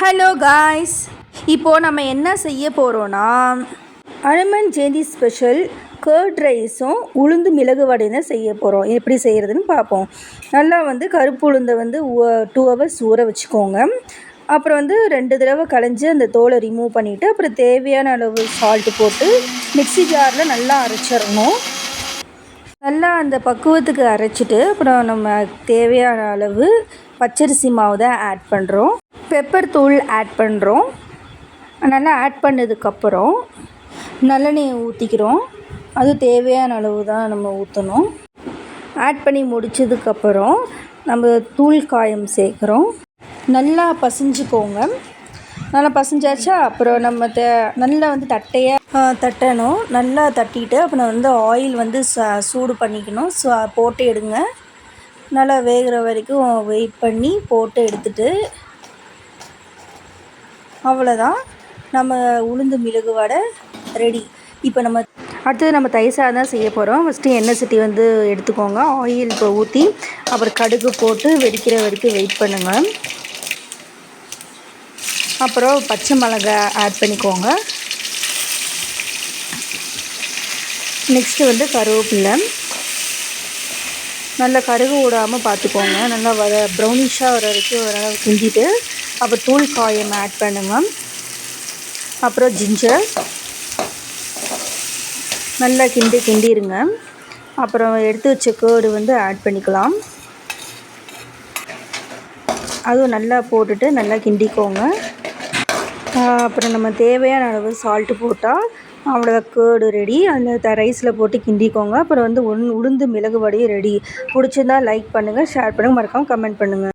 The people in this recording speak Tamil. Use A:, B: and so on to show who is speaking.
A: ஹலோ காய்ஸ், இப்போது நம்ம என்ன செய்ய போகிறோன்னா அனுமன் ஜெயந்தி ஸ்பெஷல் கர்ட் ரைஸும் உளுந்து மிளகு வடையும் தான் செய்ய போகிறோம். எப்படி செய்கிறதுன்னு பார்ப்போம். நல்லா கருப்பு உளுந்தை 2 ஹவர்ஸ் ஊற வச்சுக்கோங்க. அப்புறம் 2 தடவை களைஞ்சி அந்த தோலை ரிமூவ் பண்ணிவிட்டு அப்புறம் தேவையான அளவு சால்ட்டு போட்டு மிக்ஸி ஜாரில் நல்லா அரைச்சிடணும். நல்லா அந்த பக்குவத்துக்கு அரைச்சிட்டு அப்புறம் நம்ம தேவையான அளவு பச்சரிசி மாவு தான் ஆட் பண்ணுறோம். பெப்பர் தூள் ஆட் பண்ணுறோம். நல்லா ஆட் பண்ணதுக்கப்புறம் நல்லெண்ணெயை ஊற்றிக்கிறோம். அது தேவையான அளவு தான் நம்ம ஊற்றணும். ஆட் பண்ணி முடித்ததுக்கப்புறம் நம்ம தூள் காயம் சேர்க்குறோம். நல்லா பசிஞ்சுக்கோங்க. நல்லா பசிஞ்சாச்சா அப்புறம் நம்ம நல்லா தட்டையாக தட்டணும். நல்லா தட்டிட்டு அப்புறம் ஆயில் சூடு பண்ணிக்கணும். போட்டு எடுங்க. நல்லா வேகிற வரைக்கும் வெயிட் பண்ணி போட்டு எடுத்துட்டு அவ்வளோதான், நம்ம உளுந்து மிளகு வடை ரெடி. இப்போ அடுத்தது நம்ம தயிர் சாதம் தான் செய்ய போகிறோம். ஃபஸ்ட்டு எண்ணெய் சட்டி எடுத்துக்கோங்க. ஆயில் இப்போ ஊற்றி அப்புறம் கடுகு போட்டு வெடிக்கிற வரைக்கும் வெயிட் பண்ணுங்கள். அப்புறம் பச்சை மிளகாய் ஆட் பண்ணிக்கோங்க. நெக்ஸ்ட்டு கருவேப்பிலை நல்லா கருகு விடாமல் பார்த்துக்கோங்க. நல்லா ப்ரௌனிஷாக வர வரைக்கும் நல்லா கிண்டிட்டு அப்புறம் தூள் காயம் ஆட் பண்ணுங்கள். அப்புறம் ஜிஞ்சர் நல்லா கிண்டிடுங்க. அப்புறம் எடுத்து வச்ச கேர்டு ஆட் பண்ணிக்கலாம். அதுவும் நல்லா போட்டுட்டு நல்லா கிண்டிக்கோங்க. அப்புறம் நம்ம தேவையான அளவு சால்ட்டு போட்டால் அவ்வளோ கேர்டு ரெடி. அந்த ரைஸில் போட்டு கிண்டிக்கோங்க. அப்புறம் உளுந்து மிளகு வடையும் ரெடி. பிடிச்சிருந்தா லைக் பண்ணுங்கள், ஷேர் பண்ணுங்கள், மறக்காமல் கமெண்ட் பண்ணுங்கள்.